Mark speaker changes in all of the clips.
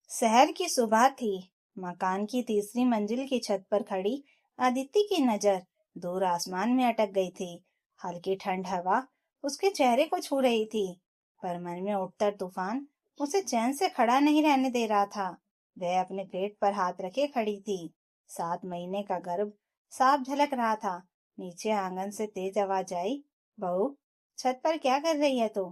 Speaker 1: शहर की सुबह थी। मकान की तीसरी मंजिल की छत पर खड़ी अदिति की नजर दूर आसमान में अटक गई थी। हल्की ठंड हवा उसके चेहरे को छू रही थी, पर मन में उठता तूफान उसे चैन से खड़ा नहीं रहने दे रहा था। वह अपने पेट पर हाथ रखे खड़ी थी। 7 महीने का गर्भ साफ झलक रहा था। नीचे आंगन से तेज आवाज आई, बहू, छत पर क्या कर रही है तू?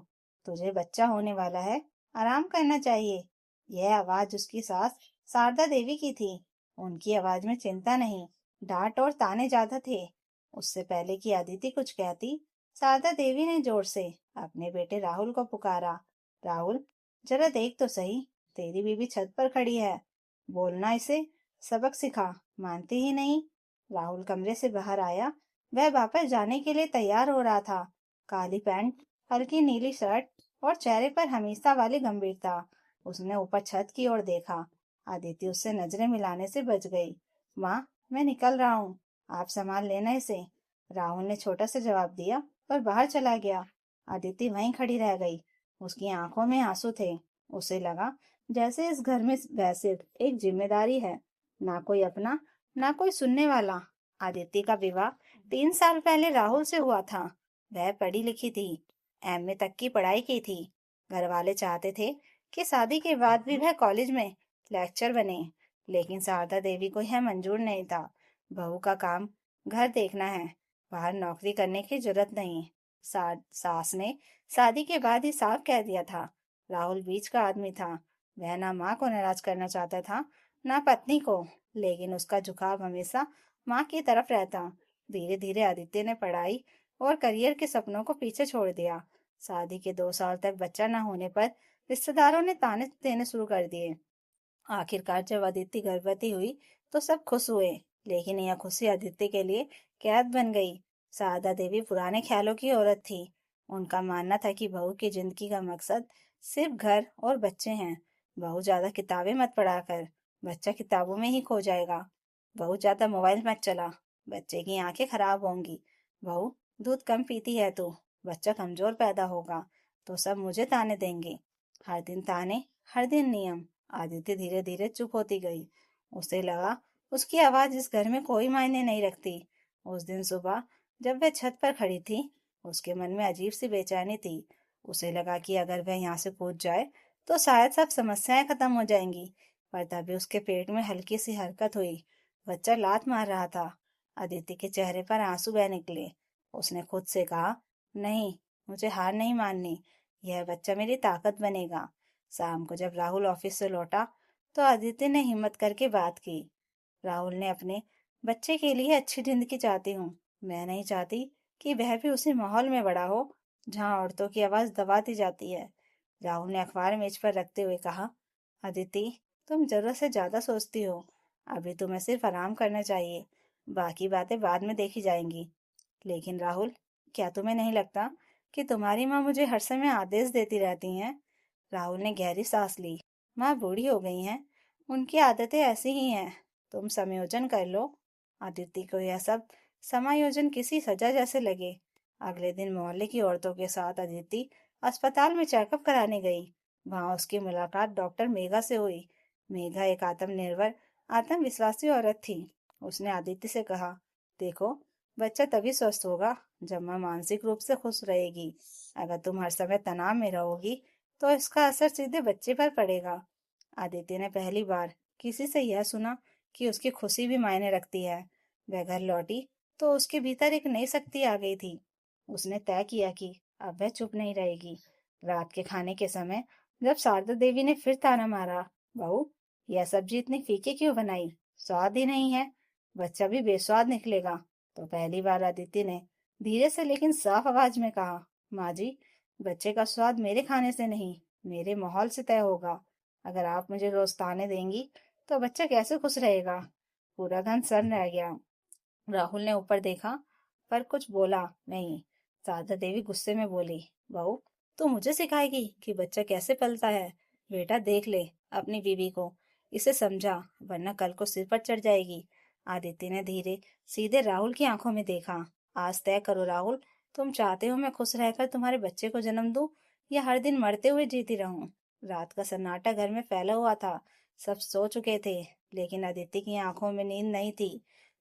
Speaker 1: तुझे बच्चा होने वाला है, आराम करना चाहिए। यह आवाज उसकी सास शारदा देवी की थी। उनकी आवाज में चिंता नहीं, डांट और ताने ज्यादा थे। उससे पहले कि अदिति कुछ कहती, शारदा देवी ने जोर से अपने बेटे राहुल को पुकारा। राहुल, जरा देख तो सही, तेरी बीबी छत पर खड़ी है। बोलना इसे, सबक सिखा। मानती ही नहीं। राहुल कमरे से बाहर आया। वह वापस जाने के लिए तैयार हो रहा था। काली पैंट, हल्की नीली शर्ट और चेहरे पर हमेशा वाली गंभीरता। उसने ऊपर छत की ओर देखा। अदिति उससे नजरें मिलाने से बच गई। माँ, मैं निकल रहा हूँ, आप संभाल लेना इसे। राहुल ने छोटा सा जवाब दिया और बाहर चला गया। अदिति वहीं खड़ी रह गई। उसकी आंखों में आंसू थे। उसे लगा जैसे इस घर में वह सिर्फ एक जिम्मेदारी है, ना कोई अपना, ना कोई सुनने वाला। अदिति का विवाह 3 साल पहले राहुल से हुआ था। वह पढ़ी लिखी थी, एमए तक की पढ़ाई की थी। घर वाले चाहते थे कि शादी के बाद भी वह कॉलेज में लेक्चर बने, लेकिन शारदा देवी को यह मंजूर नहीं था। बहू का काम घर देखना है, बाहर नौकरी करने की जरूरत नहीं। सास ने शादी के बाद ही साफ कह दिया था। राहुल बीच का आदमी था। वह ना माँ को नाराज करना चाहता था, ना पत्नी को, लेकिन उसका झुकाव हमेशा माँ की तरफ रहता। धीरे धीरे आदित्य ने पढ़ाई और करियर के सपनों को पीछे छोड़ दिया। शादी के 2 साल तक बच्चा न होने पर रिश्तेदारों ने ताने देने शुरू कर दिए। आखिरकार जब अदिति गर्भवती हुई तो सब खुश हुए, लेकिन यह खुशी अदिति के लिए कैद बन गई। शारदा देवी पुराने ख्यालों की औरत थी। उनका मानना था कि बहू की जिंदगी का मकसद सिर्फ घर और बच्चे हैं। बहू ज्यादा किताबें मत पढ़ा कर, बच्चा किताबों में ही खो जाएगा। बहू ज्यादा मोबाइल मत चला, बच्चे की आंखें खराब होंगी। बहू, दूध कम पीती है तू, बच्चा कमजोर पैदा होगा तो सब मुझे ताने देंगे। हर दिन ताने, हर दिन नियम। आदित्य धीरे धीरे चुप होती गई। उसे लगा उसकी आवाज इस घर में कोई मायने नहीं रखती। उस दिन सुबह जब वह छत पर खड़ी थी, उसके मन में अजीब सी बेचैनी थी। उसे लगा कि अगर वह यहाँ से कूद जाए तो शायद सब समस्याएं खत्म हो जाएंगी। पर तभी उसके पेट में हल्की सी हरकत हुई। बच्चा लात मार रहा था। अदिति के चेहरे पर आंसू बह निकले। उसने खुद से कहा, नहीं, मुझे हार नहीं माननी। यह बच्चा मेरी ताकत बनेगा। शाम को जब राहुल ऑफिस से लौटा तो आदित्य ने हिम्मत करके बात की। राहुल ने अपने बच्चे के लिए अच्छी जिंदगी चाहती हूँ। मैं नहीं चाहती कि वह भी उसी माहौल में बड़ा हो जहाँ औरतों की आवाज दबा दी जाती है। राहुल ने अखबार मेज पर रखते हुए कहा, अदिति, तुम जरूरत से ज्यादा सोचती हो। अभी तुम्हें सिर्फ आराम करना चाहिए, बाकी बातें बाद में देखी जाएंगी। लेकिन राहुल, क्या तुम्हें नहीं लगता कि तुम्हारी माँ मुझे हर समय आदेश देती रहती हैं? राहुल ने गहरी सांस ली। माँ बूढ़ी हो गई हैं, उनकी आदतें ऐसी ही हैं। तुम समायोजन कर लो। आदित्य को यह सब समायोजन किसी सजा जैसे लगे। अगले दिन मोहल्ले की औरतों के साथ अदिति अस्पताल में चेकअप कराने गई। वहां उसकी मुलाकात डॉक्टर मेघा से हुई। मेघा एक आत्मनिर्भर, आत्मविश्वासी औरत थी। उसने आदित्य से कहा, देखो, बच्चा तभी स्वस्थ होगा जब माँ मानसिक रूप से खुश रहेगी। अगर तुम हर समय तनाव में रहोगी तो इसका असर सीधे बच्चे पर पड़ेगा। आदित्य ने पहली बार किसी से यह सुना कि उसकी खुशी भी मायने रखती है। वह घर लौटी तो उसके भीतर एक नई शक्ति आ गई थी। उसने तय किया कि अब वह चुप नहीं रहेगी। रात के खाने के समय जब शारदा देवी ने फिर ताना मारा, बहू, यह सब्जी इतनी फीकी क्यों बनाई? स्वाद ही नहीं है, बच्चा भी बेस्वाद निकलेगा। तो पहली बार आदित्य ने धीरे से लेकिन साफ आवाज में कहा, माँ जी, बच्चे का स्वाद मेरे खाने से नहीं, मेरे माहौल से तय होगा। अगर आप मुझे रोज ताने देंगी तो बच्चा कैसे खुश रहेगा? पूरा घर सन्न रह गया। राहुल ने ऊपर देखा पर कुछ बोला नहीं। शारदा देवी गुस्से में बोली, बहू, तू मुझे सिखाएगी कि बच्चा कैसे पलता है? बेटा देख ले अपनी बीवी को, इसे समझा, वरना कल को सिर पर चढ़ जाएगी। आदित्य ने धीरे सीधे राहुल की आंखों में देखा। आज तय करो राहुल, तुम चाहते हो मैं खुश रहकर तुम्हारे बच्चे को जन्म दूं या हर दिन मरते हुए जीती रहूं? रात का सन्नाटा घर में फैला हुआ था। सब सो चुके थे, लेकिन अदिति की आंखों में नींद नहीं थी।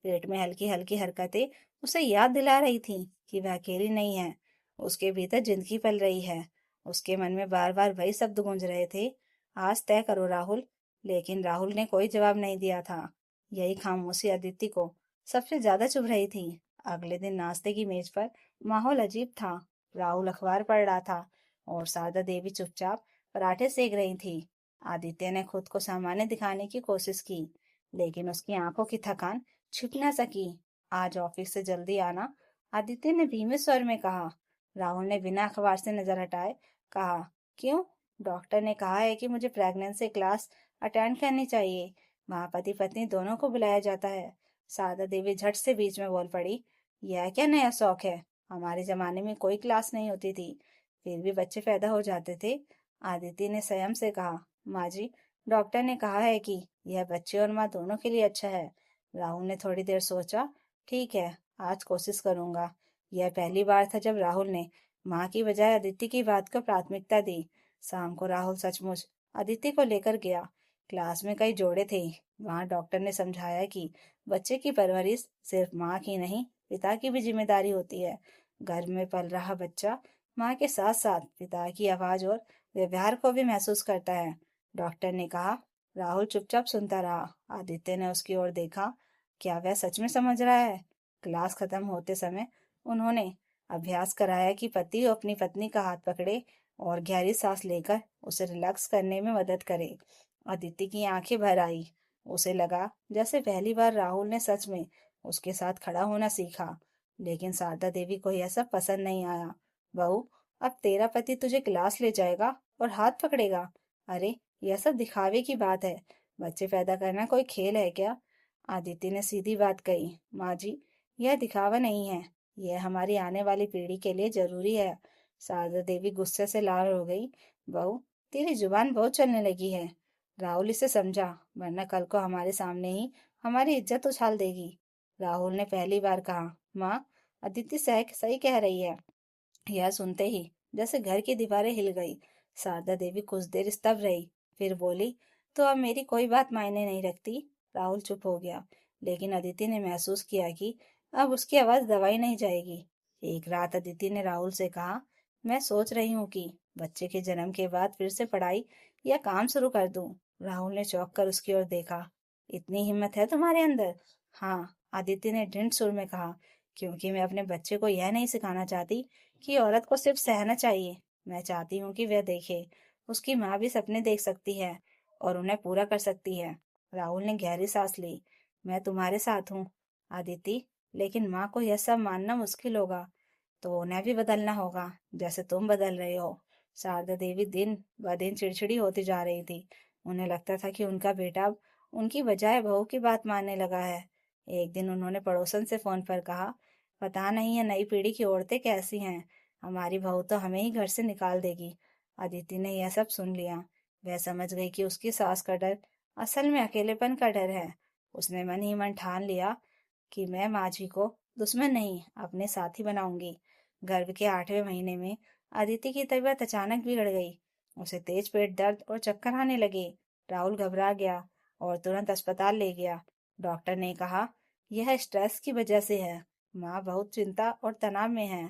Speaker 1: पेट में हल्की हल्की हरकतें उसे याद दिला रही थी कि वह अकेली नहीं है। उसके भीतर जिंदगी पल रही है। उसके मन में बार बार वही शब्द गूंज रहे थे, आज तय करो राहुल। लेकिन राहुल ने कोई जवाब नहीं दिया था। यही खामोशी अदिति को सबसे ज्यादा चुभ रही थी। अगले दिन नाश्ते की मेज पर माहौल अजीब था। राहुल अखबार पढ़ रहा था और शारदा देवी चुपचाप पराठे सेक रही थी। आदित्य ने खुद को सामान्य दिखाने की कोशिश की, लेकिन उसकी आंखों की थकान छिप न सकी। आज ऑफिस से जल्दी आना, आदित्य ने धीमे स्वर में कहा। राहुल ने बिना अखबार से नजर हटाए कहा, क्यों? डॉक्टर ने कहा है कि मुझे प्रेगनेंसी क्लास अटेंड करनी चाहिए। वहाँ पति पत्नी दोनों को बुलाया जाता है। शारदा देवी झट से बीच में बोल पड़ी, यह क्या नया शौक है? हमारे जमाने में कोई क्लास नहीं होती थी, फिर भी बच्चे पैदा हो जाते थे। आदित्य ने संयम से कहा, माँ जी, डॉक्टर ने कहा है कि यह बच्चे और माँ दोनों के लिए अच्छा है। राहुल ने थोड़ी देर सोचा। ठीक है, आज कोशिश करूंगा। यह पहली बार था जब राहुल ने माँ की बजाय अदिति की बात को प्राथमिकता दी। शाम को राहुल सचमुच अदिति को लेकर गया। क्लास में कई जोड़े थे। वहां डॉक्टर ने समझाया कि बच्चे की परवरिश सिर्फ माँ की नहीं, पिता की भी जिम्मेदारी होती है। घर में पल रहा बच्चा माँ के साथ साथ पिता की आवाज और व्यवहार को भी महसूस करता है, डॉक्टर ने कहा। राहुल चुपचाप सुनता रहा। आदित्य ने उसकी ओर देखा। क्या वह सच में समझ रहा है? क्लास खत्म होते समय उन्होंने अभ्यास कराया कि पति अपनी पत्नी का हाथ पकड़े और गहरी सांस लेकर उसे रिलैक्स करने में मदद करे। अदिति की आंखें भर आई। उसे लगा जैसे पहली बार राहुल ने सच में उसके साथ खड़ा होना सीखा। लेकिन शारदा देवी को यह सब पसंद नहीं आया। बहू, अब तेरा पति तुझे क्लास ले जाएगा और हाथ पकड़ेगा? अरे, यह सब दिखावे की बात है। बच्चे पैदा करना कोई खेल है क्या? आदित्य ने सीधी बात कही। माँ जी, यह दिखावा नहीं है। यह हमारी आने वाली पीढ़ी के लिए जरूरी है। शारदा देवी गुस्से से लाल हो गई। बहू, तेरी जुबान बहुत चलने लगी है। राहुल इसे समझा, वरना कल को हमारे सामने ही हमारी इज्जत उछाल देगी। राहुल ने पहली बार कहा, माँ, अदिति सही सही कह रही है। यह सुनते ही जैसे घर की दीवारें हिल गई। शारदा देवी कुछ देर स्तब्ध रही, फिर बोली, तो अब मेरी कोई बात मायने नहीं रखती? राहुल चुप हो गया, लेकिन अदिति ने महसूस किया कि अब उसकी आवाज दबाई नहीं जाएगी। एक रात अदिति ने राहुल से कहा, मैं सोच रही हूँ कि बच्चे के जन्म के बाद फिर से पढ़ाई या काम शुरू कर दूं। राहुल ने चौंक कर उसकी ओर देखा। इतनी हिम्मत है तुम्हारे अंदर? हाँ, आदित्य ने ढिंढ सुर में कहा, क्योंकि मैं अपने बच्चे को यह नहीं सिखाना चाहती कि औरत को सिर्फ सहना चाहिए। मैं चाहती हूँ कि वह देखे उसकी माँ भी सपने देख सकती है और उन्हें पूरा कर सकती है। राहुल ने गहरी सांस ली। मैं तुम्हारे साथ हूँ आदिति, लेकिन माँ को यह सब मानना मुश्किल होगा, तो उन्हें भी बदलना होगा, जैसे तुम बदल रहे हो। शारदा देवी दिन ब दिन चिड़चिड़ी होती जा रही थी। उन्हें लगता था कि उनका बेटा अब उनकी बजाय बहू की बात मानने लगा है। एक दिन उन्होंने पड़ोसन से फोन पर कहा, पता नहीं है नई पीढ़ी की औरतें कैसी हैं, हमारी बहू तो हमें ही घर से निकाल देगी। अदिति ने यह सब सुन लिया। वह समझ गई कि उसकी सास का डर असल में अकेलेपन का डर है। उसने मन ही मन ठान लिया कि मैं माँ जी को दुश्मन नहीं, अपने साथी बनाऊंगी। गर्भ के 8वें महीने में अदिति की तबीयत अचानक बिगड़ गई। उसे तेज पेट दर्द और चक्कर आने लगे। राहुल घबरा गया और तुरंत अस्पताल ले गया। डॉक्टर ने कहा, यह स्ट्रेस की वजह से है। माँ बहुत चिंता और तनाव में है।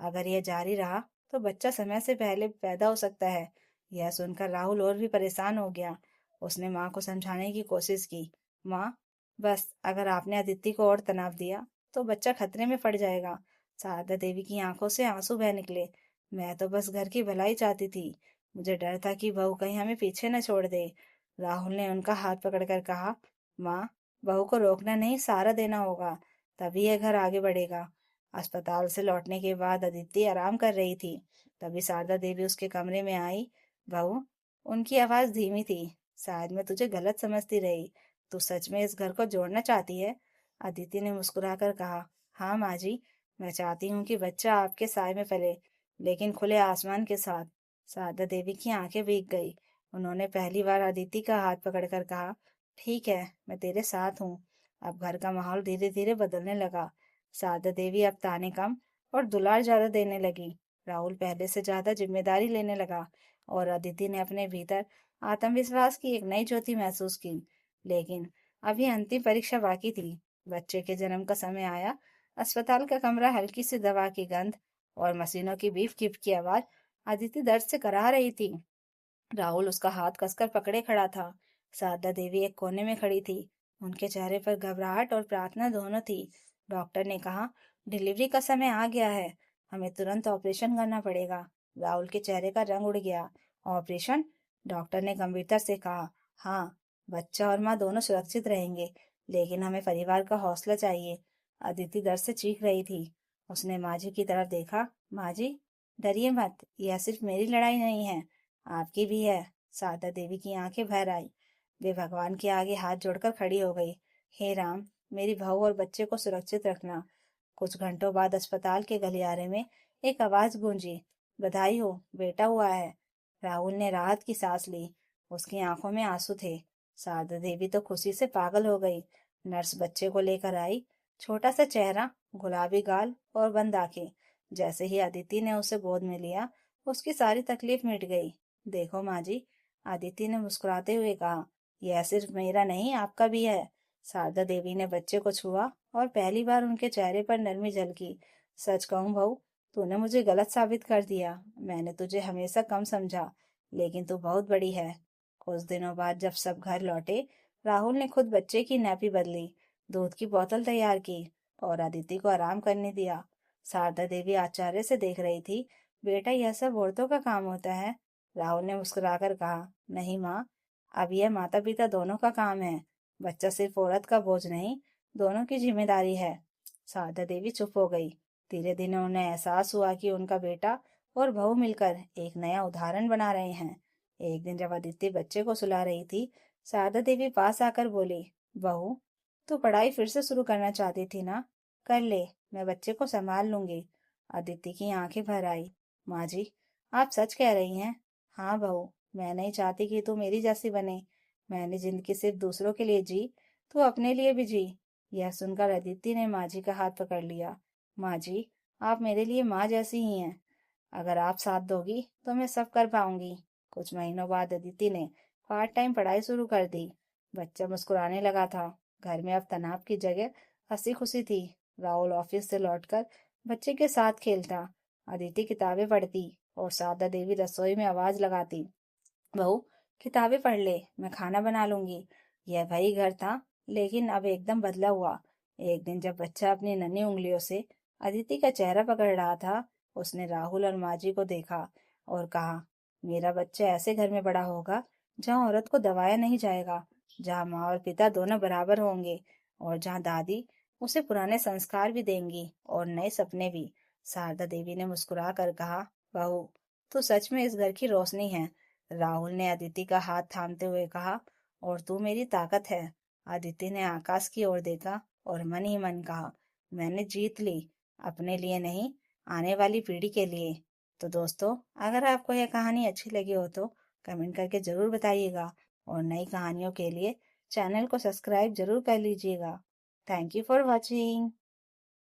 Speaker 1: अगर यह जारी रहा तो बच्चा समय से पहले पैदा हो सकता है। यह सुनकर राहुल और भी परेशान हो गया। उसने माँ को समझाने की कोशिश की। माँ, बस अगर आपने अदिति को और तनाव दिया तो बच्चा खतरे में पड़ जाएगा। शारदा देवी की आंखों से आंसू बह निकले। मैं तो बस घर की भलाई चाहती थी। मुझे डर था कि बहू कहीं हमें पीछे न छोड़ दे। राहुल ने उनका हाथ पकड़कर कहा, माँ, बहू को रोकना नहीं, सहारा देना होगा, तभी यह घर आगे बढ़ेगा। अस्पताल से लौटने के बाद अदिति आराम कर रही थी। तभी शारदा देवी उसके कमरे में आई। बहू, उनकी आवाज धीमी थी, शायद मैं तुझे गलत समझती रही। तू सच में इस घर को जोड़ना चाहती है? अदिति ने मुस्कुराकर कहा, हाँ माँ जी, मैं चाहती हूँ कि बच्चा आपके साय में पले, लेकिन खुले आसमान के साथ। शारदा देवी की आंखें भीग गई। उन्होंने पहली बार अदिति का हाथ पकड़कर कहा, ठीक है, मैं तेरे साथ हूँ। अब घर का माहौल धीरे धीरे बदलने लगा। शारदा देवी अब ताने कम और दुलार ज्यादा देने लगी। राहुल पहले से ज्यादा जिम्मेदारी लेने लगा और अदिति ने अपने भीतर आत्मविश्वास की एक नई ज्योति महसूस की। लेकिन अभी अंतिम परीक्षा बाकी थी। बच्चे के जन्म का समय आया। अस्पताल का कमरा, हल्की सी दवा की गंध और मशीनों की बीफ कीप की आवाज अदिति दर्द से करा रही थी। राहुल उसका हाथ कसकर पकड़े खड़ा था। शारदा देवी एक कोने में खड़ी थी। उनके चेहरे पर घबराहट और प्रार्थना दोनों थी। डॉक्टर ने कहा, डिलीवरी का समय आ गया है, हमें तुरंत ऑपरेशन करना पड़ेगा। राहुल के चेहरे का रंग उड़ गया। ऑपरेशन? डॉक्टर ने गंभीरता से कहा, हाँ, बच्चा और माँ दोनों सुरक्षित रहेंगे, लेकिन हमें परिवार का हौसला चाहिए। अदिति दर्द से चीख रही थी। उसने माँ जी की तरफ देखा। माँ जी, डरिए मत, यह सिर्फ मेरी लड़ाई नहीं है, आपकी भी है। शारदा देवी की आंखें भर आई। वे भगवान के आगे हाथ जोड़कर खड़ी हो गई। हे राम, मेरी बहू और बच्चे को सुरक्षित रखना। कुछ घंटों बाद अस्पताल के गलियारे में एक आवाज गूंजी, बधाई हो, बेटा हुआ है। राहुल ने राहत की सांस ली। उसकी आंखों में आंसू थे। शारदा देवी तो खुशी से पागल हो गई। नर्स बच्चे को लेकर आई। छोटा सा चेहरा, गुलाबी गाल और बंद आंखें। जैसे ही अदिति ने उसे गोद में लिया, उसकी सारी तकलीफ मिट गई। देखो माँ जी, आदित्य ने मुस्कुराते हुए कहा, यह सिर्फ मेरा नहीं, आपका भी है। शारदा देवी ने बच्चे को छुआ और पहली बार उनके चेहरे पर नरमी झलकी। सच कहूं बहू, तूने मुझे गलत साबित कर दिया। मैंने तुझे हमेशा कम समझा, लेकिन तू बहुत बड़ी है। कुछ दिनों बाद जब सब घर लौटे, राहुल ने खुद बच्चे की नैपी बदली, दूध की बोतल तैयार की और अदिति को आराम करने दिया। शारदा देवी आश्चर्य से देख रही थी। बेटा, यह सब औरतों का काम होता है? राहुल ने मुस्कुराकर कहा, नहीं माँ, अब यह माता पिता दोनों का काम है। बच्चा सिर्फ औरत का बोझ नहीं, दोनों की जिम्मेदारी है। शारदा देवी चुप हो गई। धीरे धीरे उन्हें एहसास हुआ कि उनका बेटा और बहू मिलकर एक नया उदाहरण बना रहे हैं। एक दिन जब अदिति बच्चे को सुला रही थी, शारदा देवी पास आकर बोली, बहू, तू पढ़ाई फिर से शुरू करना चाहती थी ना? कर ले, मैं बच्चे को संभाल लूंगी। अदिति की आंखें भर आई। माँ जी, आप सच कह रही हैं? हाँ बहू, मैं नहीं चाहती कि तू मेरी जैसी बने। मैंने जिंदगी सिर्फ दूसरों के लिए जी, तू अपने लिए भी जी। यह सुनकर अदिति ने माँ जी का हाथ पकड़ लिया। माँ जी, आप मेरे लिए माँ जैसी ही हैं। अगर आप साथ दोगी तो मैं सब कर पाऊंगी। कुछ महीनों बाद अदिति ने पार्ट टाइम पढ़ाई शुरू कर दी। बच्चा मुस्कुराने लगा था। घर में अब तनाव की जगह हंसी खुशी थी। राहुल ऑफिस से लौटकर बच्चे के साथ खेलता, अदिति किताबें पढ़ती और शारदा देवी रसोई में आवाज लगाती, बहू, किताबें पढ़ ले, मैं खाना बना लूंगी। यह वही घर था, लेकिन अब एकदम बदला हुआ। एक दिन जब बच्चा अपनी नन्ही उंगलियों से अदिति का चेहरा पकड़ रहा था, उसने राहुल और माँ जी को देखा और कहा, मेरा बच्चा ऐसे घर में बड़ा होगा जहाँ औरत को दबाया नहीं जाएगा, जहाँ माँ और पिता दोनों बराबर होंगे और जहाँ दादी उसे पुराने संस्कार भी देंगी और नए सपने भी। शारदा देवी ने मुस्कुरा कर कहा, बहू, तू सच में इस घर की रोशनी है। राहुल ने अदिति का हाथ थामते हुए कहा, और तू मेरी ताकत है। अदिति ने आकाश की ओर देखा और मन ही मन कहा, मैंने जीत ली, अपने लिए नहीं, आने वाली पीढ़ी के लिए। तो दोस्तों, अगर आपको यह कहानी अच्छी लगी हो तो कमेंट करके जरूर बताइएगा और नई कहानियों के लिए चैनल को सब्सक्राइब जरूर कर लीजिएगा। Thank you for watching.